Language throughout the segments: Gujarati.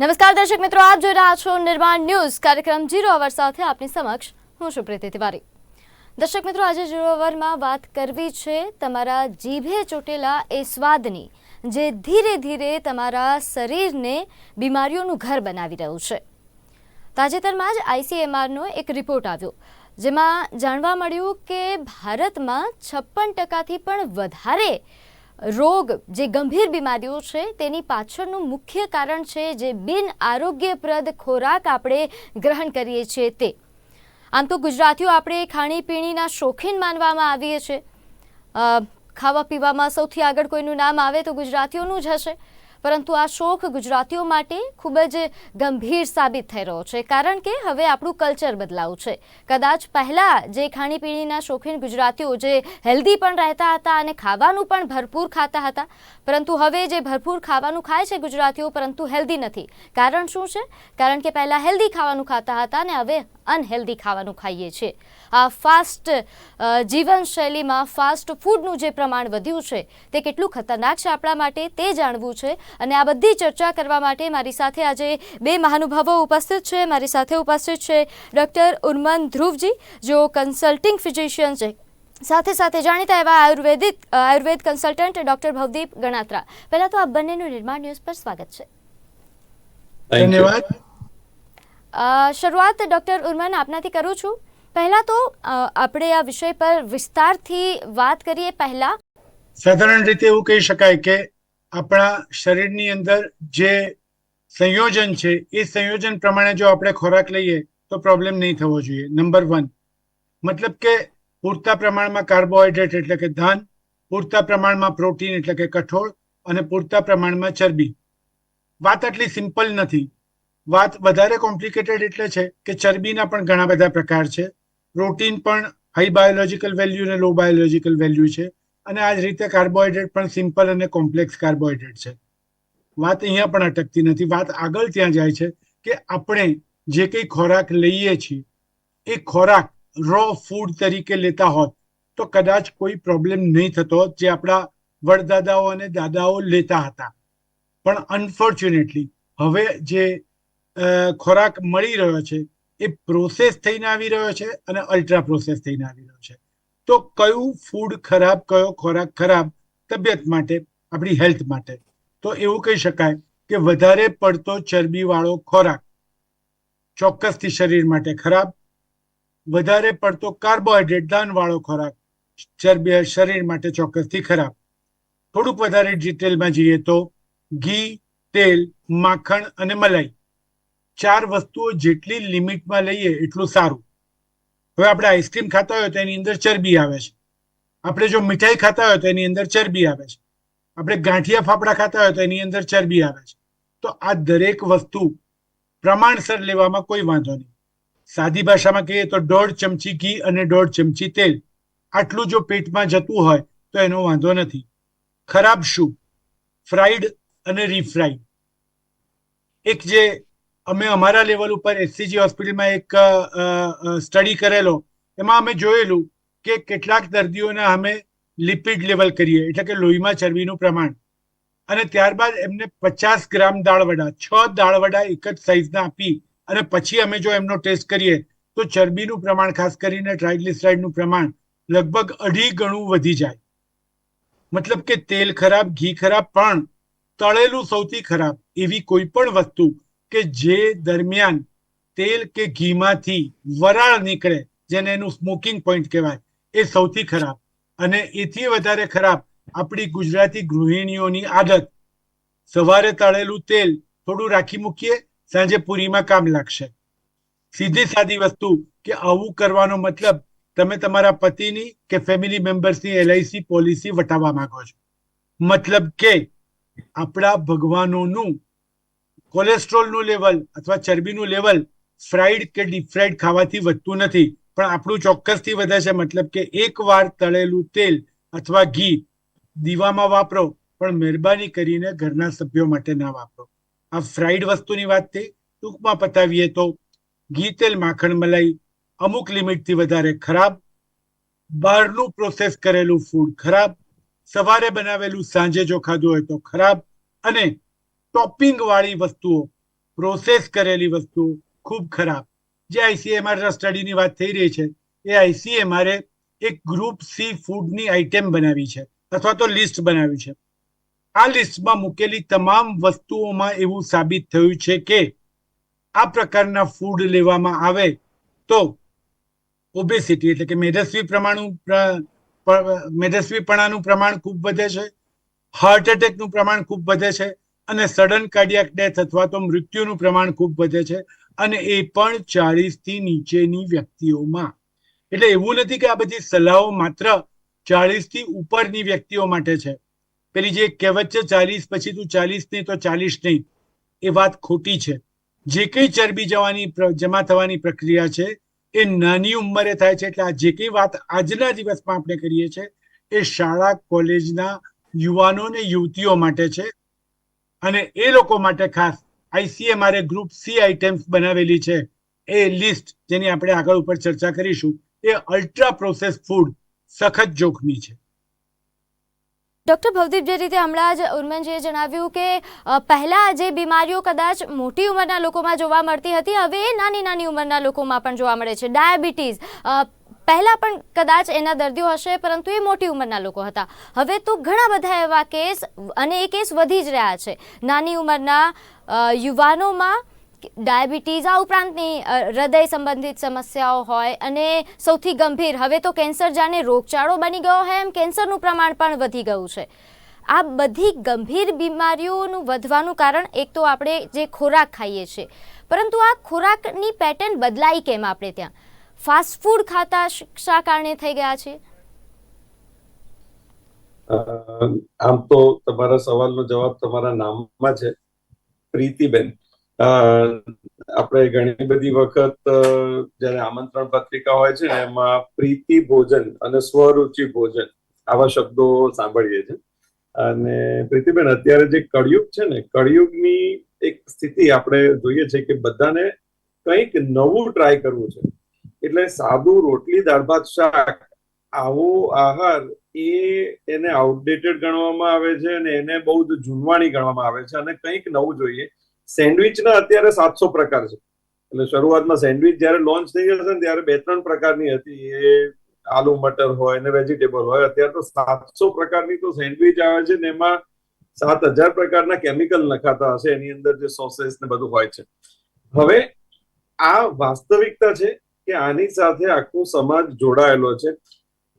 નમસ્કાર દર્શક મિત્રો, આપ જોઈ રહ્યા છો નિર્માણ ન્યૂઝ કાર્યક્રમ 0 અવર સાથે આપની સમક્ષ હું છું પ્રીતિ તિવારી। દર્શક મિત્રો, આજે 0 અવરમાં વાત કરવી છે તમારા જીભે ચોટેલા એ સ્વાદની, જે ધીરે ધીરે તમારા શરીરને બીમારીઓનું ઘર બનાવી રહ્યું છે। તાજેતરમાં જ ICMRનો એક રિપોર્ટ આવ્યો, જેમાં જાણવા મળ્યું કે ભારતમાં 56% પણ વધારે રોગ, જે ગંભીર બીમારીઓ છે તેની પાછળનું મુખ્ય કારણ છે જે બિન આરોગ્યપ્રદ ખોરાક આપણે ગ્રહણ કરીએ છીએ તે। આમ તો ગુજરાતીઓ આપણે ખાણીપીણીના શોખીન માનવામાં આવીએ છીએ। ખાવા પીવામાં સૌથી આગળ કોઈનું નામ આવે તો ગુજરાતીઓનું જ હશે, પરંતુ આ શોખ ગુજરાતીઓ માટે ખૂબ જ ગંભીર સાબિત થઈ રહ્યો છે, કારણ કે હવે આપણું કલ્ચર બદલાવું છે। કદાચ પહેલાં જે ખાણીપીણીના શોખીન ગુજરાતીઓ જે હેલ્ધી પણ રહેતા હતા અને ખાવાનું પણ ભરપૂર ખાતા હતા, પરંતુ હવે જે ભરપૂર ખાવાનું ખાય છે ગુજરાતીઓ, પરંતુ હેલ્ધી નથી। કારણ શું છે? કારણ કે પહેલાં હેલ્ધી ખાવાનું ખાતા હતા અને હવે અનહેલ્ધી ખાવાનું ખાઈએ છીએ। આ ફાસ્ટ જીવનશૈલીમાં ફાસ્ટ ફૂડનું જે પ્રમાણ વધ્યું છે તે કેટલું ખતરનાક છે આપણા માટે તે જાણવું છે, અને આ બધી ચર્ચા કરવા માટે મારી સાથે આજે બે મહાનુભાવો ઉપસ્થિત છે। મારી સાથે ઉપસ્થિત છે ડૉક્ટર ઉર્મન ધ્રુવજી, જેઓ કન્સલ્ટિંગ ફિઝિશિયન છે, સાથે સાથે જાણીતા એવા આયુર્વેદ કન્સલ્ટન્ટ ડૉક્ટર ભવદીપ ગણાત્રા। પહેલાં તો આ બંનેનું નિર્માણ ન્યૂઝ પર સ્વાગત છે। ધન્યવાદ। શરૂઆત ડૉક્ટર ઉર્મન આપનાથી કરું છું। પહેલાં તો આપણે આ વિષય પર વિસ્તારથી વાત કરીએ। પહેલાં સાધારણ રીતે એવું કહી શકાય કે આપણા શરીરની અંદર જે સંયોજન છે એ સંયોજન પ્રમાણે જો આપણે ખોરાક લઈએ તો પ્રોબ્લેમ નહીં થવો જોઈએ। નંબર 1, મતલબ કે પૂરતા પ્રમાણમાં કાર્બોહાઈડ્રેટ એટલે કે ધાન, પૂરતા પ્રમાણમાં પ્રોટીન એટલે કે કઠોળ, અને પૂરતા પ્રમાણમાં ચરબી। વાત આટલી સિમ્પલ નથી, વાત વધારે કોમ્પ્લિકેટેડ એટલે છે કે ચરબીના પણ ઘણા બધા પ્રકાર છે, પ્રોટીન પણ હાઈ બાયોલોજીકલ વેલ્યુ અને લો બાયોલોજીકલ વેલ્યુ છે, અને આ જ રીતે કાર્બોહાઈડ્રેટ પણ સિમ્પલ અને કોમ્પ્લેક્સ કાર્બોહાઈડ્રેટ છે। વાત અહીંયા પણ અટકતી નથી, વાત આગળ ત્યાં જાય છે કે આપણે જે કંઈ ખોરાક લઈએ છીએ એ ખોરાક રો ફૂડ તરીકે લેતા હોત તો કદાચ કોઈ પ્રોબ્લેમ નહીં થતો હોત, જે આપણા વડદાદાઓ અને દાદાઓ લેતા હતા। પણ અનફોર્ચ્યુનેટલી હવે જે ખોરાક મળી રહ્યો છે એ પ્રોસેસ થઈને આવી રહ્યો છે અને અલ્ટ્રા પ્રોસેસ થઈને આવી રહ્યો છે। તો કયું ફૂડ ખરાબ, કયો ખોરાક ખરાબ તબિયત માટે, આપણી હેલ્થ માટે? તો એવું કહી શકાય કે વધારે પડતો ચરબીવાળો ખોરાક ચોક્કસથી શરીર માટે ખરાબ, વધારે પડતો કાર્બોહાઈડ્રેટ ધાનવાળો ખોરાક શરીર માટે ચોક્કસથી ખરાબ। થોડુંક વધારે ડિટેલમાં જઈએ તો ઘી, તેલ, માખણ અને મલાઈ, 4 વસ્તુઓ જેટલી લિમિટમાં લઈએ એટલું સારું। હવે આપણે આઈસ્ક્રીમ ખાતા હોય તો એની અંદર ચરબી આવે છે, આપણે જો મીઠાઈ ખાતા હોય તો એની અંદર ચરબી આવે છે, આપણે ગાંઠિયા ફાફડા ખાતા હોય તો એની અંદર ચરબી આવે છે। તો આ દરેક વસ્તુ પ્રમાણસર લેવામાં કોઈ વાંધો નહીં। સાદી ભાષામાં કહીએ તો 1.5 ચમચી ઘી અને 1.5 ચમચી તેલ, આટલું જો પેટમાં જતું હોય તો એનો વાંધો નથી। ખરાબ શું? ફ્રાઈડ અને રીફ્રાઈડ। એક જે અમે અમારા લેવલ ઉપર SCG હોસ્પિટલમાં એક સ્ટડી કરેલો, એમાં અમે જોયેલું કે કેટલાક દર્દીઓના અમે લિપિડ લેવલ કરીએ, એટલે કે લોહીમાં ચરબીનું પ્રમાણ, અને ત્યારબાદ એમને 50 ગ્રામ દાળવડા, 6 દાળવડા એક જ સાઈઝના આપી અને પછી અમે જો એમનો ટેસ્ટ કરીએ તો ચરબીનું પ્રમાણ, ખાસ કરીને ટ્રાઇગ્લિસરાઇડનું પ્રમાણ લગભગ 2.5 ગણું વધી જાય। મતલબ કે તેલ ખરાબ, ઘી ખરાબ, પણ તળેલું સૌથી ખરાબ। એવી કોઈ પણ વસ્તુ કે જે દરમિયાન તેલ કે ઘીમાંથી વરાળ નીકળે, જેને એનું સ્મોકિંગ પોઈન્ટ કહેવાય, એ સૌથી ખરાબ। અને એથી વધારે ખરાબ આપણી ગુજરાતી ગૃહિણીઓની આદત, સવારે તળેલું તેલ થોડું રાખી મૂકીએ, સાંજે પૂરીમાં કામ લાગશે। સીધી સાદી વસ્તુ કે આવું કરવાનો મતલબ તમે તમારા પતિની કે ફેમિલી મેમ્બર્સની LIC પોલિસી વટાવવા માંગો છો। મતલબ કે આપણા ભગવાનોનું કોલેસ્ટ્રોલનું લેવલ અથવા ચરબીનું લેવલ ફ્રાઈડ કે ડીપ ફ્રાઈડ ખાવાથી વધતું નથી, પણ આપણું ચોક્કસથી વધે છે। મતલબ કે એકવાર તળેલું તેલ અથવા ઘી દીવામાં વાપરો, પણ મહેરબાની કરીને ઘરના સભ્યો માટે ના વાપરો। આ ફ્રાઈડ વસ્તુની વાત થઈ। ટૂંકમાં પતાવીએ તો ઘી, તેલ, માખણ, મલાઈ અમુક લિમિટથી વધારે ખરાબ, બહારનું પ્રોસેસ કરેલું ફૂડ ખરાબ, સવારે બનાવેલું સાંજે જો ખાધું હોય તો ખરાબ, અને ટોપિંગ વાળી વસ્તુઓ, પ્રોસેસ કરેલી વસ્તુ ખૂબ ખરાબ. જે ICMR સ્ટડીની વાત થઈ રહી છે એ ICMR એક ગ્રુપ સી ફૂડની આઇટમ બનાવી છે અથવા તો લિસ્ટ બનાવ્યું છે. આ લિસ્ટમાં મૂકેલી તમામ વસ્તુઓમાં એવું સાબિત થયું છે કે આ પ્રકારના ફૂડ લેવામાં આવે તો ઓબેસિટી એટલે કે મેદસ્વીપણાનું પ્રમાણ ખૂબ વધે છે, હાર્ટ એટેકનું પ્રમાણ ખૂબ વધે છે અને સડન કાર્ડિયાક ડેથ અથવા તો મૃત્યુનું પ્રમાણ ખૂબ વધે છે, અને એ પણ 40 થી નીચેની વ્યક્તિઓમાં. એટલે એવું નથી કે આ બધી સલાહો માત્ર 40 થી ઉપરની વ્યક્તિઓ માટે છે. પેલી જે કહેવત છે 40 પછી તું 40 નહીં તો 40 નહીં, એ વાત ખોટી છે. જે કંઈ ચરબી જમા થવાની પ્રક્રિયા છે એ નાની ઉંમરે થાય છે. એટલે આ જે કંઈ વાત આજના દિવસમાં આપણે કરીએ છીએ એ શાળા કોલેજના યુવાનો ને યુવતીઓ માટે છે, અને એ લોકો માટે ખાસ ICMR ગ્રુપ સી આઇટમ્સ બનાવેલી છે. એ લિસ્ટ જેની આપણે આગળ ઉપર ચર્ચા કરીશું એ અલ્ટ્રા પ્રોસેસ ફૂડ સખત જોખમી છે. ડૉક્ટર ભવદીપ, જે રીતે હમણાં જ ઉર્મનજીએ જણાવ્યું કે પહેલાં જે બીમારીઓ કદાચ મોટી ઉંમરના લોકોમાં જોવા મળતી હતી, હવે એ નાની નાની ઉંમરના લોકોમાં પણ જોવા મળે છે. ડાયાબિટીસ પહેલાં પણ કદાચ એના દર્દીઓ હશે, પરંતુ એ મોટી ઉંમરના લોકો હતા. હવે તો ઘણા બધા એવા કેસ, અને એ કેસ વધી જ રહ્યા છે. નાની ઉંમરના યુવાનોમાં ડાયાબિટીસ, આ ઉપરાંતની હૃદય સંબંધિત સમસ્યાઓ હોય, અને સૌથી ગંભીર હવે તો કેન્સર જાણે રોગચાળો બની ગયો હોય એમ કેન્સરનું પ્રમાણ પણ વધી ગયું છે. આ બધી ગંભીર બીમારીઓનું વધવાનું કારણ એક તો આપણે જે ખોરાક ખાઈએ છીએ, પરંતુ આ ખોરાકની પેટર્ન બદલાઈ કેમ? આપણે ત્યાં ફાસ્ટ ફૂડ ખાતા શા કારણે થઈ ગયા છે? આમ તો તમારા સવાલનો જવાબ તમારા નામમાં છે, પ્રીતિબેન. આપણે ઘણી બધી વખત જયારે આમંત્રણ પત્રિકા હોય છે ને એમાં પ્રીતિ ભોજન અને સ્વરુચિ ભોજન આવા શબ્દો સાંભળીએ છીએ. અને પ્રીતિબેન, અત્યારે જે કળિયુગ છે ને, કળિયુગની એક સ્થિતિ આપણે જોઈએ છે કે બધાને કંઈક નવું ટ્રાય કરવું છે. એટલે સાદું રોટલી દાળ ભાત શાક આવો આહાર એને આઉટડેટેડ ગણવામાં આવે છે અને એને બહુ જ જૂનવાણી ગણવામાં આવે છે, અને કંઈક નવું જોઈએ. સેન્ડવિચના અત્યારે 700 પ્રકાર છે. એટલે શરૂઆતમાં સેન્ડવિચ જયારે લોન્ચ થઈ જશે ને ત્યારે 2-3 પ્રકારની હતી, એ આલુ મટર હોય ને વેજીટેબલ હોય. અત્યારે તો 700 પ્રકારની તો સેન્ડવિચ આવે છે ને એમાં 7000 પ્રકારના કેમિકલ નખાતા હશે એની અંદર, જે સોસેસ ને બધું હોય છે. હવે આ વાસ્તવિકતા છે કે આની સાથે આખો સમાજ જોડાયેલો છે.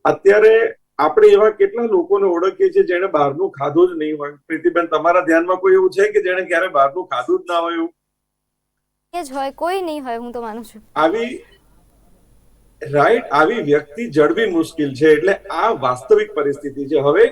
અત્યારે આપણે એવા કેટલા લોકોને ઓળખીએ છીએ જેને બહારનું ખાધું જ નહીં હોય? પ્રીતિબેન, તમારા ધ્યાનમાં કોઈ એવું છે કે જેને ક્યારે બહારનું ખાધું જ ના હોય? એવું જ હોય, કોઈ નહીં હોય, હું તો માનું છું. આવી વ્યક્તિ જડવી મુશ્કેલ છે. એટલે આ વાસ્તવિક પરિસ્થિતિ છે. હવે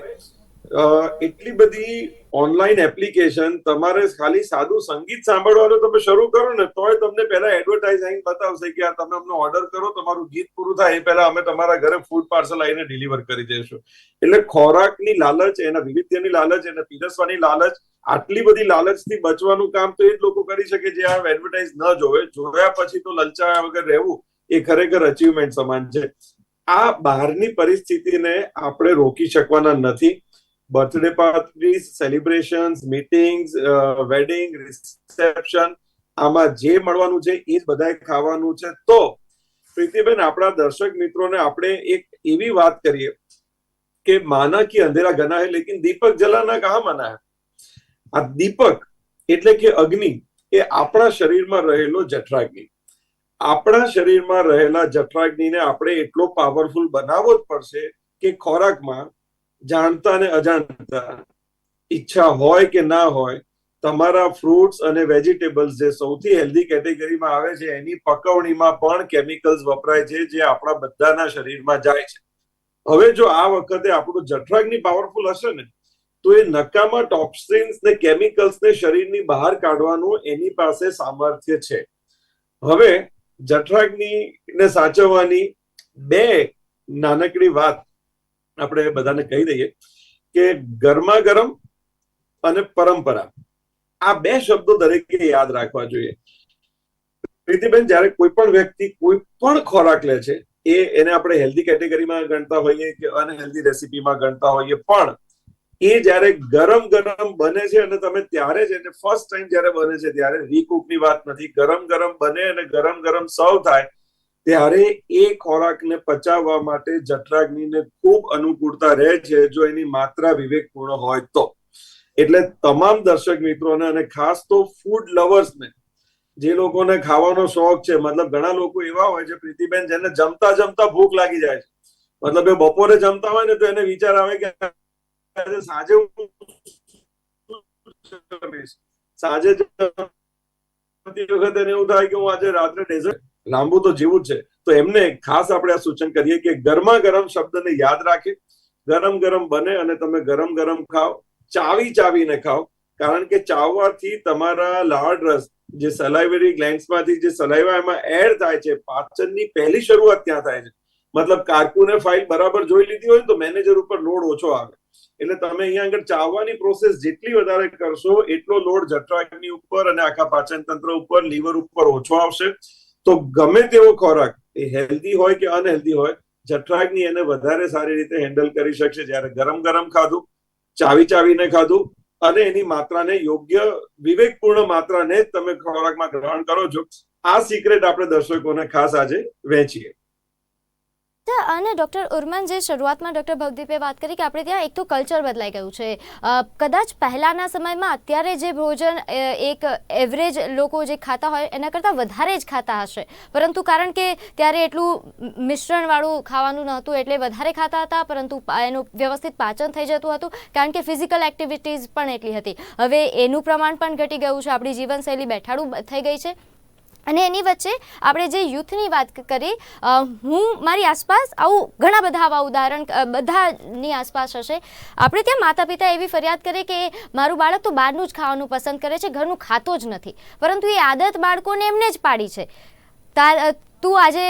એટલી બધી ઓનલાઈન એપ્લિકેશન, તમારે ખાલી સાદું સંગીત સાંભળવાનું તમે શરૂ કરો ને તોય તમને પહેલા એડવર્ટાઇઝિંગ બતાવશે કે આ તમે અમને ઓર્ડર કરો, તમારું ગીત પૂરું થાય એ પહેલા અમે તમારા ઘરે ફૂડ પાર્સલ આવીને ડિલિવર કરી દઈશું. એટલે ખોરાકની લાલચ, એના વિવિધ્યની લાલચ, એને પીરસવાની લાલચ, આટલી બધી લાલચથી બચવાનું કામ તો એ જ લોકો કરી શકે જે આ એડવર્ટાઇઝ ન જોવે. જોયા પછી તો લલચાયા વગર રહેવું એ ખરેખર અચીવમેન્ટ સમાન છે. આ બહારની પરિસ્થિતિને આપણે રોકી શકવાના નથી. Birthday parties, celebrations, meetings, wedding, reception, આમાં જે મળવાનું છે એ જ બધાએ ખાવાનું છે. તો પ્રીતિબેન, આપણા દર્શક મિત્રોને આપણે એક એવી વાત કરીએ કે માના કે અંધેરા ઘના હે લેકિન દીપક જલાના કહા મના હે. આ દીપક એટલે કે અગ્નિ એ આપણા શરીરમાં રહેલો જઠરાગ્નિ. આપણા શરીરમાં રહેલા જઠરાગ્નિને આપણે એટલો પાવરફુલ બનાવવો જ પડશે કે ખોરાકમાં જાણતા ને અજાણતા, ઈચ્છા હોય કે ના હોય, તમારા ફ્રૂટ્સ અને વેજીટેબલ્સ જે સૌથી હેલ્ધી કેટેગરીમાં આવે છે એની પકવણીમાં પણ કેમિકલ્સ વપરાય છે જે આપણા બધાના શરીરમાં જાય છે. હવે જો આ વખતે આપણું જઠરાગ્નિ પાવરફુલ હશે ને તો એ નકામા ટોક્સિન્સ ને કેમિકલ્સને શરીરની બહાર કાઢવાનું એની પાસે સામર્થ્ય છે. હવે જઠરાગ્નિને સાચવવાની બે નાનકડી વાત આપણે બધાને કહી દઈએ કે ગરમા ગરમ અને પરંપરા, આ બે શબ્દો દરેકે યાદ રાખવા જોઈએ. પ્રીતિબેન, જયારે કોઈ પણ વ્યક્તિ કોઈ પણ ખોરાક લે છે એને આપણે હેલ્ધી કેટેગરીમાં ગણતા હોઈએ કે અનહેલ્ધી રેસીપીમાં ગણતા હોઈએ, પણ એ જ્યારે ગરમ ગરમ બને છે અને તમે ત્યારે જ એને ફર્સ્ટ ટાઈમ જ્યારે બને છે ત્યારે રીકુકની વાત નથી, ગરમ ગરમ બને અને ગરમ ગરમ સર્વ થાય ત્યારે એ ખોરાકને પચાવવા માટે જઠરાગ્નિને ખૂબ અનુકૂળતા રહે છે જો એની માત્રા વિવેકપૂર્ણ હોય તો. એટલે તમામ દર્શક મિત્રોને અને ખાસ તો ફૂડ લવર્સને, જે લોકોને ખાવાનો શોખ છે, મતલબ ઘણા લોકો એવા હોય છે પ્રીતિબેન જેને જમતા જમતા ભૂખ લાગી જાય છે, મતલબ એ બપોરે જમતા હોય ને તો એને વિચાર આવે કે સાંજે સાંજે વખત એને એવું થાય કે હું આજે રાત્રે ડેઝર્ટ લાંબુ તો જીવું છે. તો એમને ખાસ આપણે આ સૂચન કરીએ કે ગરમા ગરમ શબ્દને યાદ રાખે, ગરમ ગરમ બને અને તમે ગરમ ગરમ ખાઓ, ચાવી ચાવીને ખાઓ, કારણ કે ચાવવાથી તમારા લાળ રસ જે સલાઇવરી ગ્લેન્ડ્સમાંથી જે સલાઇવા એમાં એડ થાય છે, પાચનની પહેલી શરૂઆત ત્યાં થાય છે. મતલબ કારકુને ફાઇલ બરાબર જોઈ લીધી હોય તો મેનેજર ઉપર લોડ ઓછો આવે. એટલે તમે અહીંયા આગળ ચાવવાની પ્રોસેસ જેટલી વધારે કરશો એટલો લોડ જઠરાગ્નિ ઉપર અને આખા પાચન તંત્ર ઉપર, લીવર ઉપર ઓછો આવશે. તો ગમે તેવો ખોરાક એ હેલ્ધી હોય કે અનહેલ્ધી હોય, જઠરાગ્નિ એને વધારે સારી રીતે હેન્ડલ કરી શકશે જ્યારે ગરમ ગરમ ખાધું, ચાવી ચાવીને ખાધું અને એની માત્રાને યોગ્ય વિવેકપૂર્ણ માત્રાને જ તમે ખોરાકમાં ગ્રહણ કરો છો. આ સિક્રેટ આપણે દર્શકોને ખાસ આજે વહેંચીએ. અને ડૉક્ટર ઉર્મન, જે શરૂઆતમાં ડૉક્ટર ભવદીપે વાત કરી કે આપણે ત્યાં એક તો કલ્ચર બદલાઈ ગયું છે. કદાચ પહેલાંના સમયમાં અત્યારે જે ભોજન એક એવરેજ લોકો જે ખાતા હોય એના કરતાં વધારે જ ખાતા હશે, પરંતુ કારણ કે ત્યારે એટલું મિશ્રણવાળું ખાવાનું નહોતું એટલે વધારે ખાતા હતા, પરંતુ એનું વ્યવસ્થિત પાચન થઈ જતું હતું કારણ કે ફિઝિકલ એક્ટિવિટીઝ પણ એટલી હતી. હવે એનું પ્રમાણ પણ ઘટી ગયું છે, આપણી જીવનશૈલી બેઠાડું થઈ ગઈ છે. અને એની વચ્ચે આપણે જે યુથની વાત કરી, હું મારી આસપાસ આવું ઘણા બધા આવા ઉદાહરણ બધાની આસપાસ હશે. આપણે ત્યાં માતા પિતા એવી ફરિયાદ કરે કે મારું બાળક તો બહારનું જ ખાવાનું પસંદ કરે છે, ઘરનું ખાતો જ નથી, પરંતુ એ આદત બાળકોને એમને જ પાડી છે. તું આજે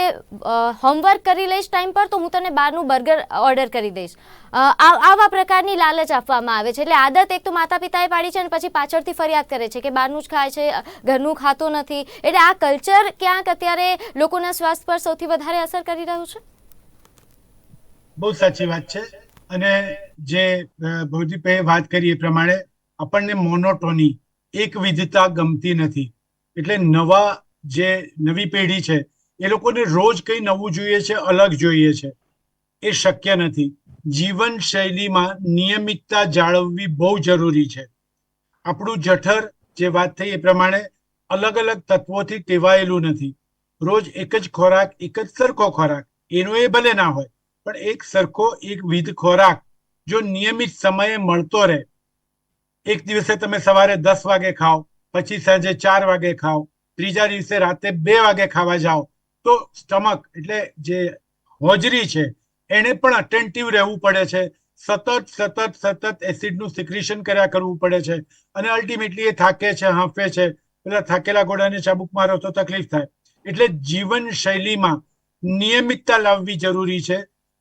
હોમવર્ક કરી લઈશ ટાઈમ પર તો હું તને બહારનું બર્ગર ઓર્ડર કરી દઈશ. આવા પ્રકારની લાલચ આપવામાં આવે છે. એટલે આદત એક તો માતા પિતાએ પાડી છે અને પછી પાછળથી ફરિયાદ કરે છે કે બહારનું જ ખાય છે, ઘરનું ખાતો નથી. એટલે આ કલ્ચર ક્યાંક અત્યારે લોકોના સ્વાસ્થ્ય પર સૌથી વધારે અસર કરી રહ્યું છે. બહુ સાચી વાત છે. અને જે ભવદીપે વાત કરી એ પ્રમાણે આપણને મોનોટોની, એક વિધતા ગમતી નથી. એટલે નવી પેઢી છે એ લોકોને રોજ કંઈ નવું જોઈએ છે, અલગ જોઈએ છે. એ શક્ય નથી. જીવન શૈલીમાં નિયમિતતા જાળવવી બહુ જરૂરી છે. આપણું જઠર, જે વાત થઈ એ પ્રમાણે, અલગ અલગ તત્વોથી ટેવાયેલું નથી. રોજ એક જ ખોરાક, એક જ સરખો ખોરાક, એનો એ ભલે ના હોય, પણ એક સરખો એકવિધ ખોરાક જો નિયમિત સમયે મળતો રહે, એક દિવસે તમે સવારે 10 વાગે ખાઓ, પછી સાંજે 4 વાગે ખાઓ, ત્રીજા દિવસે રાતે 2 વાગે ખાવા જાઓ, તો સ્ટમક એટલે જે હોજરી છે એને પણ અટેન્ટિવ રહેવું પડે છે. સતત એસિડનું સિક્રેશન કર્યા કરવું પડે છે. અને અલ્ટિમેટલી એ થાકે છે, હાંફે છે. પેલા થાકેલા ઘોડાને ચાબુક મારો તો તકલીફ થાય. એટલે જીવન શૈલીમાં નિયમિતતા લાવવી જરૂરી છે.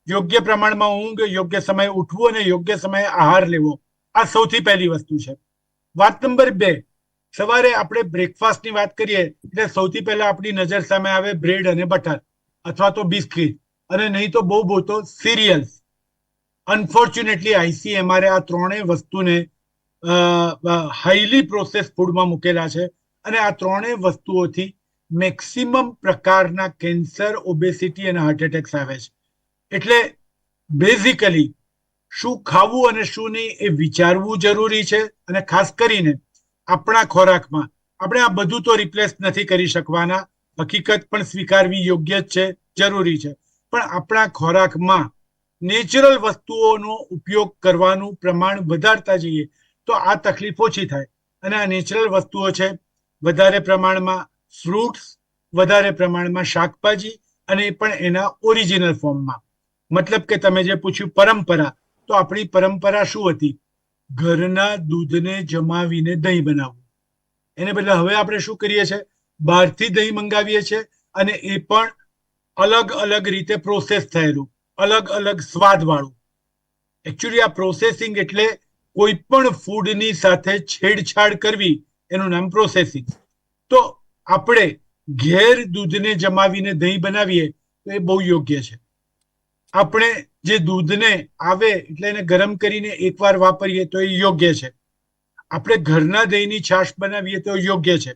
યોગ્ય પ્રમાણમાં ઊંઘ, યોગ્ય સમયે ઉઠવું અને યોગ્ય સમયે આહાર લેવો, આ સૌથી પહેલી વસ્તુ છે. વાત નંબર 2, સવારે આપણે બ્રેકફાસ્ટની વાત કરીએ એટલે સૌથી પહેલા આપણી નજર સામે આવે બ્રેડ અને બટર અથવા તો બિસ્કિટ, અને નહીં તો બહુ તો સિરિયલ્સ. અનફોર્ચ્યુનેટલી ICMR આ ત્રણેય વસ્તુને હાઈલી પ્રોસેસ ફૂડમાં મૂકેલા છે. અને આ ત્રણેય વસ્તુઓથી મેક્સિમમ પ્રકારના કેન્સર, ઓબેસિટી અને હાર્ટ એટેક્સ આવે છે. એટલે બેઝિકલી શું ખાવું અને શું નહીં એ વિચારવું જરૂરી છે. અને ખાસ કરીને આપણા ખોરાકમાં આપણે આ બધું તો રિપ્લેસ નથી કરી શકવાના, હકીકત પણ સ્વીકારવી યોગ્ય જ છે, જરૂરી છે. પણ આપણા ખોરાકમાં નેચરલ વસ્તુઓનો ઉપયોગ કરવાનું પ્રમાણ વધારતા જઈએ તો આ તકલીફ ઓછી થાય. અને આ નેચરલ વસ્તુઓ છે વધારે પ્રમાણમાં ફ્રૂટ્સ, વધારે પ્રમાણમાં શાકભાજી, અને એ પણ એના ઓરિજિનલ ફોર્મમાં. મતલબ કે તમે જે પૂછ્યું પરંપરા, તો આપણી પરંપરા શું હતી? ઘરના દૂધને જમાવીને દહીં બનાવવું. એને બદલે હવે આપણે શું કરીએ છીએ? બહારથી દહીં મંગાવીએ છીએ, અને એ પણ અલગ અલગ રીતે પ્રોસેસ થયેલું, અલગ અલગ સ્વાદ વાળું. એકચ્યુઅલી આ પ્રોસેસિંગ એટલે કોઈ પણ ફૂડની સાથે છેડછાડ કરવી, એનું નામ પ્રોસેસિંગ. તો આપણે ઘેર દૂધને જમાવીને દહીં બનાવીએ તો એ બહુ યોગ્ય છે. આપણે જે દૂધને આવે એટલે એને ગરમ કરીને એકવાર વાપરીએ તો એ યોગ્ય છે. આપણે ઘરના દહીંની છાશ બનાવીએ તો યોગ્ય છે.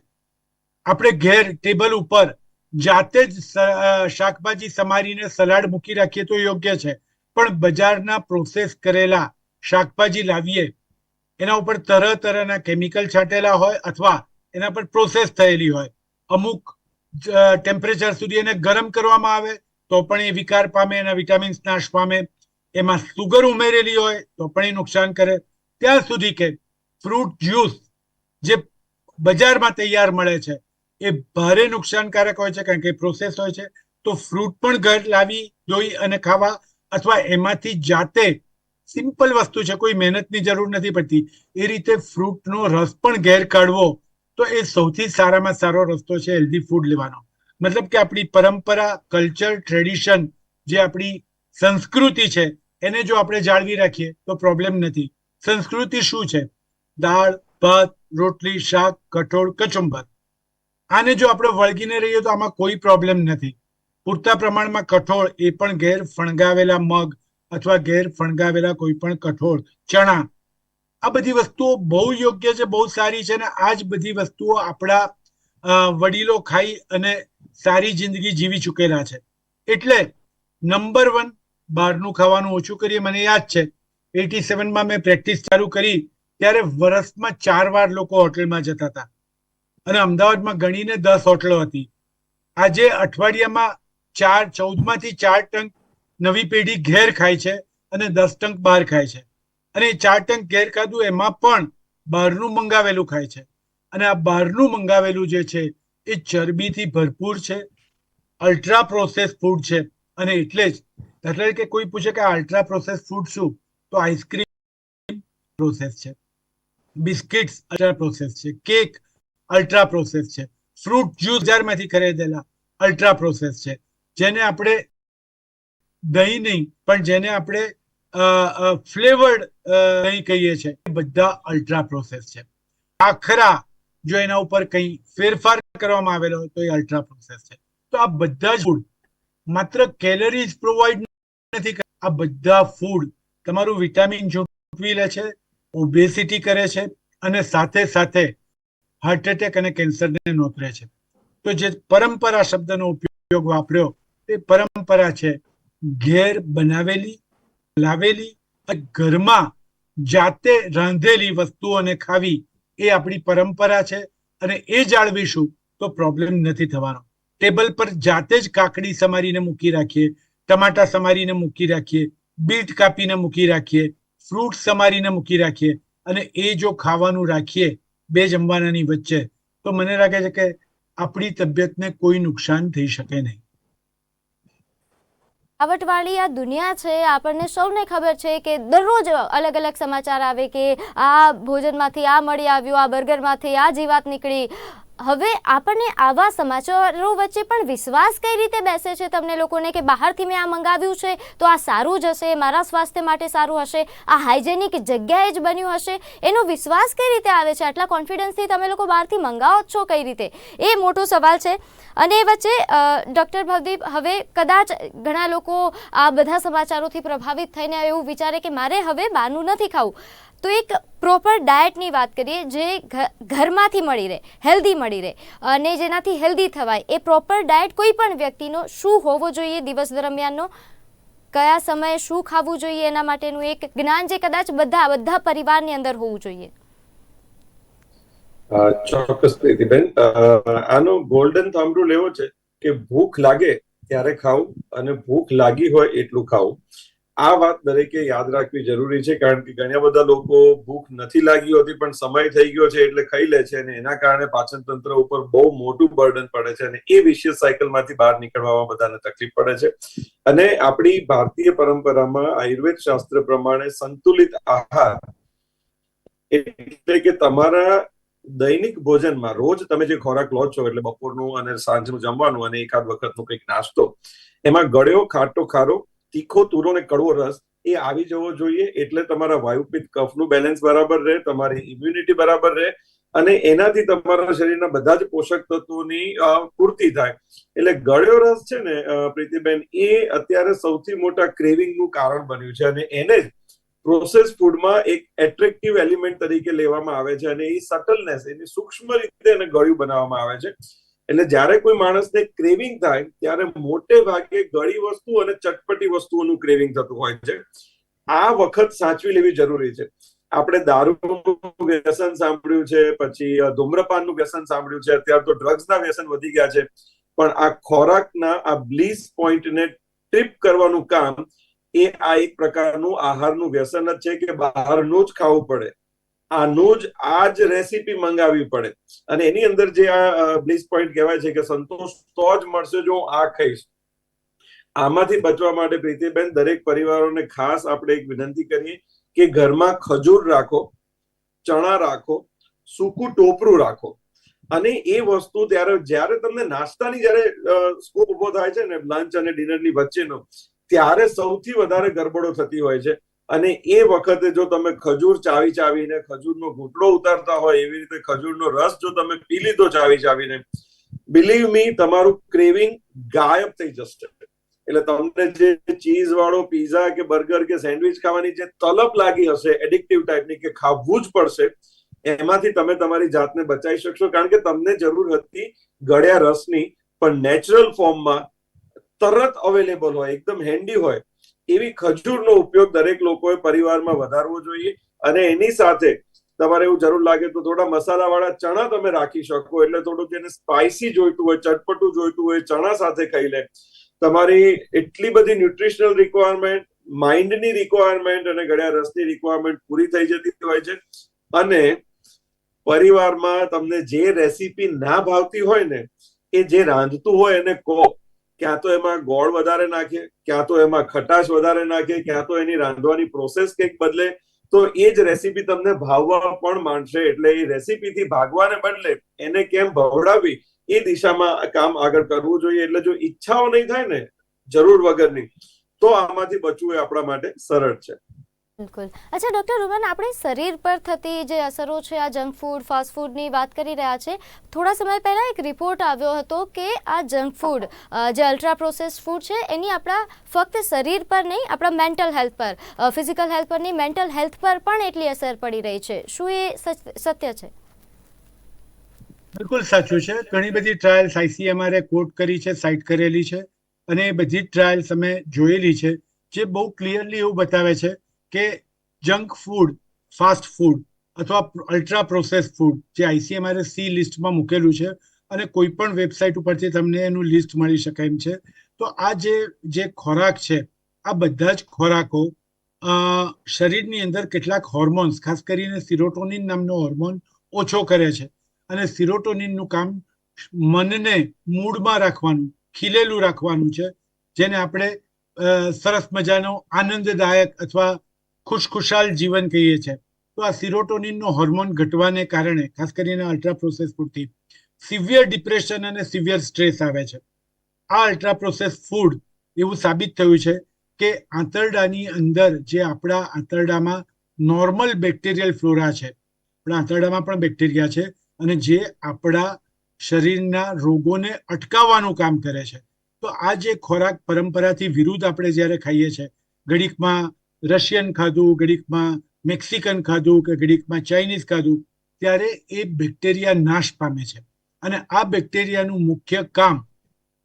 આપણે ઘેર ટેબલ ઉપર જાતે જ શાકભાજી સમારીને સલાડ મૂકી રાખીએ તો યોગ્ય છે. પણ બજારના પ્રોસેસ કરેલા શાકભાજી લાવીએ, એના ઉપર તરહના કેમિકલ છાંટેલા હોય અથવા એના પર પ્રોસેસ થયેલી હોય, અમુક ટેમ્પરેચર સુધી એને ગરમ કરવામાં આવે તો પણ એ વિકાર પામે, એના વિટામિન્સ નાશ પામે. એમાં સુગર ઉમેરેલી હોય તો પણ એ નુકસાન કરે. ત્યાં સુધી કે ફ્રૂટ જ્યુસ જે બજારમાં તૈયાર મળે છે એ ભારે નુકસાનકારક હોય છે, કારણ કે પ્રોસેસ હોય છે. તો ફ્રૂટ પણ ઘર લાવી ધોઈ અને ખાવા, અથવા એમાંથી જાતે સિમ્પલ વસ્તુ છે, કોઈ મહેનતની જરૂર નથી પડતી, એ રીતે ફ્રૂટનો રસ પણ ઘેર કાઢવો તો એ સૌથી સારામાં સારો રસ્તો છે હેલ્ધી ફૂડ લેવાનો. મતલબ કે આપણી પરંપરા, કલ્ચર, ટ્રેડિશન, જે આપણી સંસ્કૃતિ છે એને જો આપણે જાળવી રાખીએ તો પ્રોબ્લેમ નથી. સંસ્કૃતિ શું છે? દાળ, ભાત, રોટલી, શાક, કઠોળ, કચુંબર. આને જો આપણે વળગીને રહીએ તો આમાં કોઈ પ્રોબ્લેમ નથી. પૂરતા પ્રમાણમાં કઠોળ, એ પણ ઘેર ફણગાવેલા મગ અથવા ઘેર ફણગાવેલા કોઈ પણ કઠોળ, ચણા, આ બધી વસ્તુઓ બહુ યોગ્ય છે, બહુ સારી છે. અને આ જ બધી વસ્તુઓ આપણા વડીલો ખાઈ અને સારી જિંદગી જીવી ચૂકેલા છે. એટલે નંબર 1, બહારનું ખાવાનું ઓછું કરીએ. મને યાદ છે 87માં મેં પ્રેક્ટિસ ચાલુ કરી ત્યારે વર્ષમાં 4 વાર લોકો હોટલમાં જતા હતા, અને અમદાવાદમાં ગણીને 10 હોટલો હતી. આજે અઠવાડિયામાં 14માંથી 4 ટંક નવી પેઢી ઘેર ખાય છે અને 10 ટંક બહાર ખાય છે. અને 4 ટંક ઘેર ખાધું એમાં પણ બહારનું મંગાવેલું ખાય છે. અને આ બહારનું મંગાવેલું જે છે એ ચરબીથી ભરપૂર છે, અલ્ટ્રા પ્રોસેસ ફૂડ છે. અને એટલે જ દાખલા તરીકે કોઈ પૂછે કે આ અલ્ટ્રા પ્રોસેસ ફૂડ શું, તો આઈસ્ક્રીમ પ્રોસેસ છે, બિસ્કિટ્સ અલ્ટ્રા પ્રોસેસ છે, કેક અલ્ટ્રા પ્રોસેસ છે, ફ્રૂટ જ્યુસ બજારમાંથી ખરીદેલા અલ્ટ્રા પ્રોસેસ છે. જેને આપણે દહીં નહીં પણ જેને આપણે ફ્લેવર્ડ દહીં કહીએ છીએ, એ બધા અલ્ટ્રા પ્રોસેસ છે. આખરા જો એના ઉપર કંઈ ફેરફાર કરવામાં આવેલો હોય તો એ અલ્ટ્રા પ્રોસેસ છે. તો આ બધા જ ફૂડ માત્ર કેલરીઝ પ્રોવાઈડ નથી, આ બધા ફૂડ તમારું વિટામિન ઝૂંટવી લે છે, ઓબેસિટી કરે છે, અને સાથે સાથે હાર્ટ એટેક અને કેન્સરને નોતરે છે. તો જે પરંપરા શબ્દનો ઉપયોગ વાપર્યો, તે પરંપરા છે ઘેર બનાવેલી, લાવેલી, ઘરમાં જાતે રાંધેલી વસ્તુઓને ખાવી. એ આપણી પરંપરા છે, અને એ જાળવીશું તો પ્રોબ્લેમ નથી થવાનો. ટેબલ પર જાતે જ કાકડી સમારીને મૂકી રાખીએ, ટમાટા સમારીને મૂકી રાખીએ, બીટ કાપીને મૂકી રાખીએ, ફ્રૂટ સમારીને મૂકી રાખીએ, અને એ જો ખાવાનું રાખીએ 2 જમવાનાની વચ્ચે, તો મને લાગે છે કે આપણી તબિયતને કોઈ નુકસાન થઈ શકે નહીં. આવટવાળી આ દુનિયા છે, આપણને સૌને ખબર છે કે દરરોજ અલગ અલગ સમાચાર આવે કે આ ભોજનમાંથી આ મળી આવ્યું, આ બર્ગરમાંથી આ જીવાત નીકળી. હવે આપણને આવા સમાચારો વચ્ચે પણ વિશ્વાસ કઈ રીતે બેસે છે તમને લોકોને કે બહારથી મેં આ મંગાવ્યું છે તો આ સારું જ હશે, મારા સ્વાસ્થ્ય માટે સારું હશે, આ હાઇજેનિક જગ્યાએ જ બન્યું હશે? એનો વિશ્વાસ કઈ રીતે આવે છે? આટલા કોન્ફિડન્સથી તમે લોકો બહારથી મંગાવો છો કઈ રીતે? એ મોટો સવાલ છે. અને એ વચ્ચે ડૉક્ટર ભવદીપ, હવે કદાચ ઘણા લોકો આ બધા સમાચારોથી પ્રભાવિત થઈને એવું વિચારે કે મારે હવે બહારનું નથી ખાવું, તો એક પ્રોપર ડાયટની વાત કરીએ જે ઘરમાંથી મળી રહે, હેલ્ધી મળી રહે, અને જેનાથી હેલ્ધી થવાય. એ પ્રોપર ડાયટ કોઈ પણ વ્યક્તિનો શું હોવો જોઈએ દિવસ દરમિયાનનો, કયા સમયે શું ખાવું જોઈએ, એના માટેનું એક જ્ઞાન જે કદાચ બધા પરિવારની અંદર હોવું જોઈએ. ચોક્કસ પ્રીતિબેન, આનો ગોલ્ડન થંબ રૂલ એવો છે કે ભૂખ લાગે ત્યારે ખાવું અને ભૂખ લાગી હોય એટલું ખાવું. આ વાત દરેકે યાદ રાખવી જરૂરી છે, કારણ કે ઘણા બધા લોકો ભૂખ નથી લાગી હોતી પણ સમય થઈ ગયો છે એટલે ખાઈ લે છે, અને એના કારણે પાચન તંત્ર ઉપર બહુ મોટું બર્ડન પડે છે, અને એ વિશિયસ સાયકલમાંથી બહાર નીકળવામાં બધાને તકલીફ પડે છે. અને આપણી ભારતીય પરંપરામાં આયુર્વેદ શાસ્ત્ર પ્રમાણે સંતુલિત આહાર એટલે કે તમારા દૈનિક ભોજનમાં રોજ તમે જે ખોરાક લો છો, એટલે બપોરનું અને સાંજનું જમવાનું અને એકાદ વખતનું કંઈક નાસ્તો, એમાં ગળ્યો, ખાટો, ખારો, તીખો, તુરો અને કડવો રસ એ આવી જવો જોઈએ. એટલે તમારા વાયુપિત્ત કફનું બેલેન્સ બરાબર રહે, તમારી ઇમ્યુનિટી બરાબર રહે, અને એનાથી તમારા શરીરના બધા જ પોષક તત્વોની પૂર્તિ થાય. એટલે ગળ્યો રસ છે ને પ્રીતિબેન, એ અત્યારે સૌથી મોટા ક્રેવિંગનું કારણ બન્યું છે, અને એને જ પ્રોસેસ ફૂડમાં એક એટ્રેક્ટિવ એલિમેન્ટ તરીકે લેવામાં આવે છે, અને એ સટલનેસ, એની સૂક્ષ્મ રીતે એને ગળ્યું બનાવવામાં આવે છે. એટલે જ્યારે કોઈ માણસને ક્રેવિંગ થાય ત્યારે મોટે ભાગે ગળી વસ્તુ અને ચટપટી વસ્તુઓનું ક્રેવિંગ થતું હોય છે. આ વખત સાચવી લેવી જરૂરી છે. આપણે દારૂનું વ્યસન સાંભળ્યું છે, પછી ધૂમ્રપાનનું વ્યસન સાંભળ્યું છે, અત્યારે તો ડ્રગ્સના વ્યસન વધી ગયા છે. પણ આ ખોરાકના આ બ્લીસ પોઈન્ટને ટ્રીપ કરવાનું કામ એ આ એક પ્રકારનું આહારનું વ્યસન જ છે કે બહારનું જ ખાવું પડે, આનું જ આ જ રેસીપી મંગાવવી પડે, અને એની અંદર જે આ બ્લીસ પોઈન્ટ કહેવાય છે કે સંતોષ તો જ મળશે જો હું આ ખાઈશ. આમાંથી બચવા માટે પ્રીતિબેન, દરેક પરિવારોને ખાસ આપણે એક વિનંતી કરીએ કે ઘરમાં ખજૂર રાખો, ચણા રાખો, સૂકું ટોપરું રાખો. અને એ વસ્તુ જ્યારે તમને નાસ્તાની જ્યારે સ્કોપ ઉભો થાય છે ને લંચ અને ડિનરની વચ્ચેનો, ત્યારે સૌથી વધારે ગરબડો થતી હોય છે. અને એ વખતે જો તમે ખજૂર ચાવીને ખજૂરનો ઘૂંટડો ઉતારતા હોય, એવી રીતે ખજૂરનો રસ જો તમે પી લીધો ચાવીને, બિલીવ મી, તમારું ક્રેવિંગ ગાયબ થઈ જશે. એટલે તમને જે ચીઝ વાળો પીઝા કે બર્ગર કે સેન્ડવિચ ખાવાની જે તલબ લાગી હશે એડિક્ટિવ ટાઈપની કે ખાવું જ પડશે, એમાંથી તમે તમારી જાતને બચાવી શકશો. કારણ કે તમને જરૂર હતી ગળ્યા રસની, પણ નેચરલ ફોર્મમાં તરત અવેલેબલ હોય, એકદમ હેન્ડી હોય એવી ખજૂરનો ઉપયોગ દરેક લોકોએ પરિવારમાં વધારવો જોઈએ. અને એની સાથે તમારે એવું જરૂર લાગે તો થોડા મસાલાવાળા ચણા તમે રાખી શકો, એટલે થોડુંક એને સ્પાઇસી જોઈતું હોય, ચટપટું જોઈતું હોય, ચણા સાથે ખાઈ લે. તમારી એટલી બધી ન્યુટ્રિશનલ રિક્વાયરમેન્ટ, માઇન્ડની રિક્વાયરમેન્ટ અને ગળ્યા રસની રિક્વાયરમેન્ટ પૂરી થઈ જતી હોય છે. અને પરિવારમાં તમને જે રેસીપી ના ભાવતી હોય ને, એ જે રાંધતું હોય એને કહો, ક્યાં તો એમાં ગોળ વધારે નાખે, ક્યાં તો એમાં ખટાશ વધારે નાખે, ક્યાં તો એની રાંધવાની પ્રોસેસ કંઈક બદલે, તો એ જ રેસીપી તમને ભાવવા પણ માંડશે. એટલે એ રેસીપીથી ભાગવાને બદલે એને કેમ ભવડાવી એ દિશામાં કામ આગળ કરવું જોઈએ. એટલે જો ઈચ્છાઓ નહીં થાય ને જરૂર વગરની, તો આમાંથી બચવું એ આપણા માટે સરળ છે. બિલકુલ. અચ્છા ડૉક્ટર રૂબેન, આપણે શરીર પર થતી જે અસરો છે, આ જંક ફૂડ, ફાસ્ટ ફૂડની વાત કરી રહ્યા છે. થોડા સમય પહેલાં એક રિપોર્ટ આવ્યો હતો કે આ જંક ફૂડ, જે અલ્ટ્રા પ્રોસેસ્ડ ફૂડ છે, એની આપણા ફક્ત શરીર પર નહીં, આપણા મેન્ટલ હેલ્થ પર, ફિઝિકલ હેલ્થ પર નહીં, મેન્ટલ હેલ્થ પર પણ એટલી અસર પડી રહી છે. શું એ સત્ય છે? બિલકુલ સાચું છે. ઘણી બધી ટ્રાયલ્સ ICMR કોટ કરી છે, સાઇટ કરેલી છે, અને એ બધી જ ટ્રાયલ્સ અમે જોયેલી છે, જે બહુ ક્લિયરલી એવું બતાવે છે કે જંક ફૂડ, ફાસ્ટ ફૂડ અથવા અલ્ટ્રા પ્રોસેસ ફૂડ જે ICMR C લિસ્ટમાં મૂકેલું છે, અને કોઈ પણ વેબસાઇટ ઉપરથી તમને એનું લિસ્ટ મળી શકે એમ છે. તો આ જે ખોરાક છે, આ બધા જ ખોરાકો શરીરની અંદર કેટલાક હોર્મોન્સ, ખાસ કરીને સિરોટોનિન નામનો હોર્મોન ઓછો કરે છે. અને સિરોટોનિનનું કામ મનને મૂડમાં રાખવાનું, ખીલેલું રાખવાનું છે, જેને આપણે સરસ મજાનો આનંદદાયક અથવા ખુશખુશાલ જીવન કહીએ છીએ. તો આ સિરોટોનિનનો હોર્મોન ઘટવાને કારણે, ખાસ કરીને અલ્ટ્રા પ્રોસેસ ફૂડથી સિવિયર ડિપ્રેશન અને સિવિયર સ્ટ્રેસ આવે છે. આ અલ્ટ્રા પ્રોસેસ ફૂડ એવું સાબિત થયું છે કે આંતરડાની અંદર, જે આપણા આંતરડામાં નોર્મલ બેક્ટેરિયલ ફ્લોરા છે, આપણા આંતરડામાં પણ બેક્ટેરિયા છે, અને જે આપણા શરીરના રોગોને અટકાવવાનું કામ કરે છે. તો આ જે ખોરાક પરંપરાથી વિરુદ્ધ આપણે જ્યારે ખાઈએ છીએ, ઘડીકમાં રશિયન ખાધું, ઘડીકમાં મેક્સિકન ખાધું કે ઘડીકમાં ચાઇનીઝ ખાધું, ત્યારે એ બેક્ટેરિયા નાશ પામે છે. અને આ બેક્ટેરિયાનું મુખ્ય કામ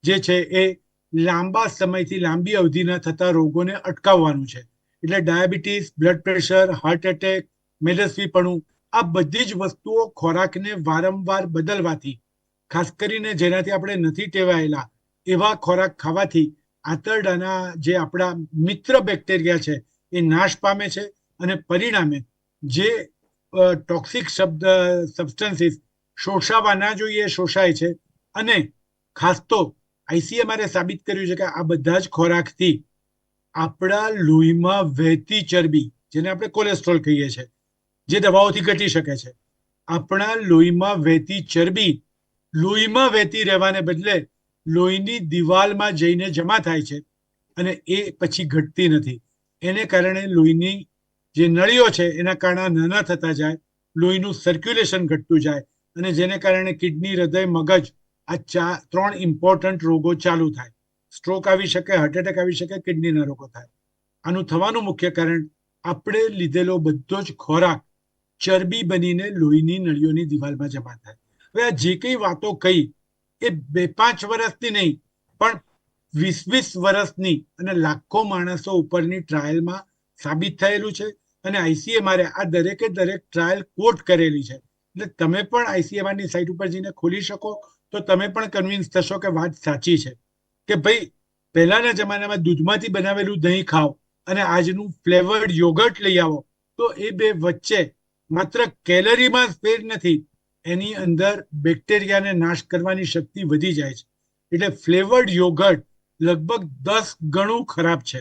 જે છે એ લાંબા સમયથી, લાંબી અવધિના થતા રોગોને અટકાવવાનું છે. એટલે diabetes, blood pressure, heart attack, મેદસ્વીપણું, આ બધી જ વસ્તુઓ ખોરાકને વારંવાર બદલવાથી, ખાસ કરીને જેનાથી આપણે નથી ટેવાયેલા એવા ખોરાક ખાવાથી આંતરડાના જે આપણા મિત્ર બેક્ટેરિયા છે એ નાશ પામે છે, અને પરિણામે જે ટોક્સિક સબસ્ટન્સીસ શોષાવા ના જોઈએ શોષાય છે. અને ખાસ તો ICMR સાબિત કર્યું છે કે આ બધા જ ખોરાકથી આપણા લોહીમાં વહેતી ચરબી, જેને આપણે કોલેસ્ટ્રોલ કહીએ છીએ, જે દવાઓથી ઘટી શકે છે, આપણા લોહીમાં વહેતી ચરબી લોહીમાં વહેતી રહેવાને બદલે લોહીની દિવાલમાં જઈને જમા થાય છે, અને એ પછી ઘટતી નથી. એને કારણે લોહીની જે નળીઓ છે એના કાણા નાના થતા જાય, લોહીનું સર્ક્યુલેશન ઘટતું જાય અને જેને કારણે કિડની, હૃદય, મગજ આ 3 ઇમ્પોર્ટન્ટ રોગો ચાલુ થાય. સ્ટ્રોક આવી શકે, હાર્ટ એટેક આવી શકે, કિડનીના રોગો થાય. આનું થવાનું મુખ્ય કારણ આપણે લીધેલો બધો જ ખોરાક ચરબી બનીને લોહીની નળીઓની દિવાલમાં જમા થાય. હવે આ જે કઈ વાતો કહી એ 2-5 વર્ષની નહીં પણ 20-20 વર્ષની અને લાખો માણસો ઉપરની ટ્રાયલમાં સાબિત થયેલું છે. અને ICMR આ દરેકે દરેક ટ્રાયલ કોટ કરેલી છે. એટલે તમે પણ ICMR ની સાઇટ ઉપર જઈને ખોલી શકો તો તમે પણ કન્વિન્સ થશો કે વાત સાચી છે કે ભાઈ પહેલાના જમાનામાં દૂધમાંથી બનાવેલું દહીં ખાઓ અને આજનું ફ્લેવર્ડ યોગર્ટ લઈ આવો તો એ બે વચ્ચે માત્ર કેલરીમાં ફેર નથી, એની અંદર બેક્ટેરિયાને નાશ કરવાની શક્તિ વધી જાય છે. એટલે ફ્લેવર્ડ યોગર્ટ લગભગ 10 ગણું ખરાબ છે.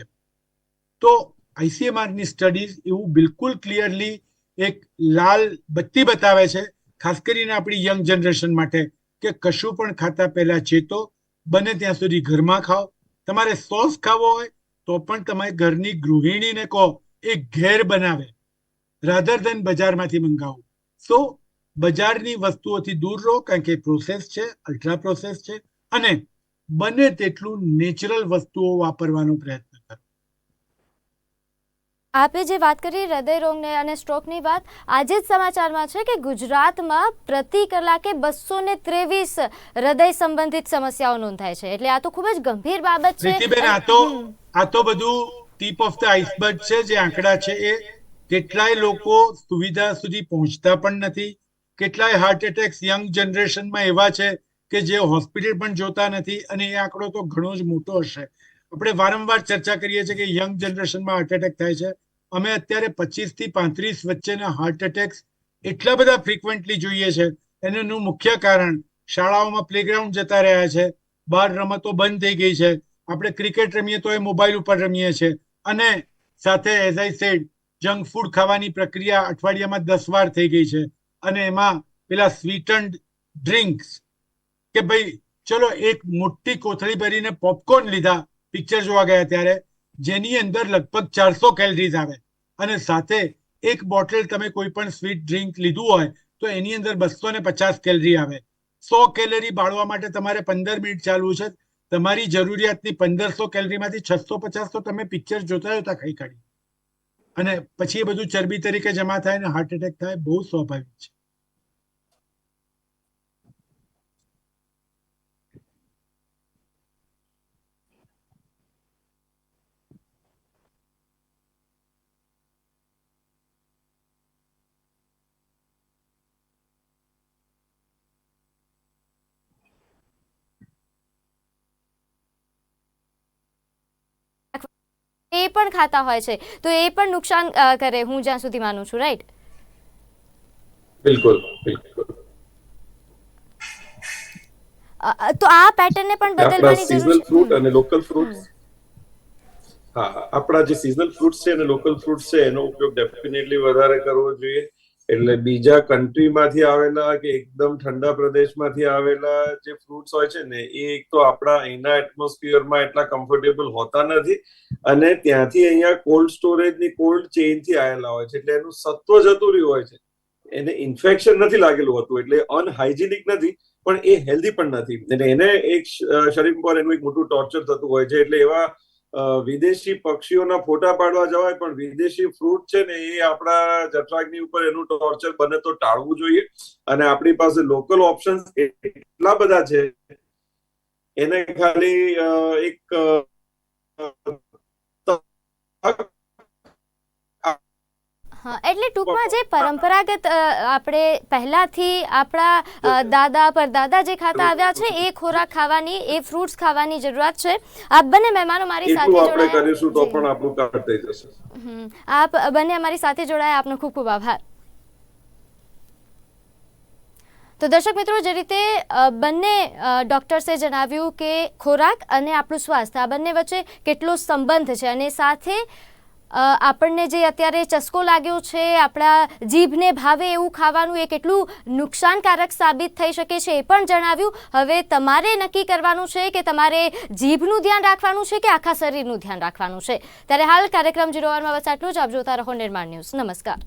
તો ICMR ની સ્ટડીઝ એવું બિલકુલ ક્લિયરલી એક લાલ બત્તી બતાવે છે, ખાસ કરીને આપણી યંગ જનરેશન માટે, કે કશું પણ ખાતા પહેલા ચેતો, બને ત્યાં સુધી ઘરમાં ખાઓ. તમારે સોસ ખાવો હોય તો પણ તમે ઘરની ગૃહિણીને કહો એ ઘેર બનાવે, રાધર ધન બજારમાંથી મંગાવો. તો બજારની વસ્તુઓથી દૂર રહો, કારણ કે પ્રોસેસ છે, અલ્ટ્રા પ્રોસેસ છે, અને બને તેટલું નેચરલ વસ્તુઓ વાપરવાનો પ્રયત્ન કરો. આપે જે વાત કરી હૃદય રોગને અને સ્ટ્રોકની વાત, આજે જ સમાચારમાં છે કે ગુજરાતમાં પ્રતિ કલાકે 223 હૃદય સંબંધિત સમસ્યાઓ નોંધાય છે. એટલે આ તો ખૂબ જ ગંભીર બાબત છે. પ્રીતિબેન, આ તો બધું ટીપ ઓફ ધ આઈસબર્ગ છે. જે આંકડા છે એ કેટલાય લોકો સુવિધા સુધી પહોંચતા પણ નથી. કેટલાય હાર્ટ એટેક્સ યંગ જનરેશનમાં એવા છે કે જે હોસ્પિટલ પણ જોતા નથી, અને એ આંકડો તો ઘણો જ મોટો હશે. આપણે વારંવાર ચર્ચા કરીએ છીએ કે યંગ જનરેશનમાં હાર્ટ એટેક થાય છે. અમે અત્યારે 25 થી 35 વચ્ચેના હાર્ટ એટેક્સ એટલા બધા ફ્રીક્વન્ટલી જોઈએ છે. એનું મુખ્ય કારણ શાળાઓમાં પ્લેગ્રાઉન્ડ જતા રહ્યા છે, બહાર રમતો બંધ થઈ ગઈ છે, આપણે ક્રિકેટ રમીએ તો એ મોબાઈલ ઉપર રમીએ છીએ, અને સાથે as I said junk food ખાવાની પ્રક્રિયા અઠવાડિયામાં 10 વાર થઈ ગઈ છે. અને એમાં પેલા સ્વીટન્ડ ડ્રિંક્સ કે ભાઈ ચલો એક મોટી કોથળી ભરીને પોપકોર્ન લીધા પિક્ચર જોવા ગયા ત્યારે, જેની અંદર લગભગ 400 કેલરીઝ આવે, અને સાથે એક બોટલ તમે કોઈ પણ સ્વીટ ડ્રિંક લીધું હોય તો એની અંદર 250 કેલરી આવે. 100 કેલરી બાળવા માટે તમારે 15 મિનિટ ચાલવું છે. તમારી જરૂરિયાતની 1500 કેલરીમાંથી 650 તો તમે પિક્ચર જોતા જોતા ખાઈ કાઢી, અને પછી એ બધું ચરબી તરીકે જમા થાય અને હાર્ટ એટેક થાય. બહુ સ્વાભાવિક છે. એ પણ ખાતા હોય છે તો એ પણ નુકસાન કરે, હું જ્યાં સુધી માનું છું. રાઈટ? બિલકુલ બિલકુલ. તો આ પેટર્નને પણ બદલવાની જરૂર સિઝનલ છે. ફ્રૂટ અને લોકલ ફ્રૂટ્સ, હા, આપણા જે સિઝનલ ફ્રૂટ્સ છે અને લોકલ ફ્રૂટ્સ છે એનો ઉપયોગ ડેફિનેટલી વધારે કરવો જોઈએ. એટલે બીજા કન્ટ્રીમાંથી આવેલા કે એકદમ ઠંડા પ્રદેશમાંથી આવેલા જે ફ્રૂટ્સ હોય છે ને, એ એક તો આપણા અહીંના એટમોસ્ફિયરમાં એટલા કમ્ફર્ટેબલ હોતા નથી, અને ત્યાંથી અહીંયા કોલ્ડ સ્ટોરેજની કોલ્ડ ચેઇનથી આવેલા હોય છે, એટલે એનું સત્વ જતું રહ્યું હોય છે. એને ઇન્ફેક્શન નથી લાગેલું હોતું, એટલે અનહાઇજીનિક નથી, પણ એ હેલ્ધી પણ નથી. એટલે એને એક શરીર પર એનું એક મોટું ટોર્ચર થતું હોય છે. એટલે એવા વિદેશી પક્ષીઓના ફોટા પાડવા જવાય, પણ વિદેશી ફ્રૂટ છે ને એ આપણા જઠરાગ્નિ ઉપર એનું ટોર્ચર બને તો ટાળવું જોઈએ. અને આપણી પાસે લોકલ ઓપ્શન્સ એટલા બધા છે, એને ખાલી એક હા, એટલે ટૂંકમાં જે પરંપરાગત આપણે પહેલાથી આપણા દાદા પરદાદા જે ખાતા આવ્યા છે એ ખોરાક ખાવાની, એ ફ્રૂટ્સ ખાવાની જરૂરિયાત છે. આપ બંને મહેમાનો મારી સાથે આપણે કરીશું તો પણ આપણું કાર્ડ થઈ જશે. આપ બંને અમારી સાથે જોડાયા, આપનો ખૂબ ખૂબ આભાર. તો દર્શક મિત્રો, જે રીતે બંને ડૉક્ટર્સે જણાવ્યું કે ખોરાક અને આપણું સ્વાસ્થ્ય, આ બંને વચ્ચે કેટલો સંબંધ છે, અને સાથે આપણને જે અત્યારે ચસ્કો લાગ્યો છે, આપણા જીભને ભાવે એવું ખાવાનું, એ કેટલું નુકસાનકારક સાબિત થઈ શકે છે એ પણ જણાવ્યું. હવે તમારે નક્કી કરવાનું છે કે તમારે જીભનું ધ્યાન રાખવાનું છે કે આખા શરીરનું ધ્યાન રાખવાનું છે. ત્યારે હાલ કાર્યક્રમ 0 માં બસ આટલું જ. આપ જોતા રહો નિર્માણ ન્યૂઝ. નમસ્કાર.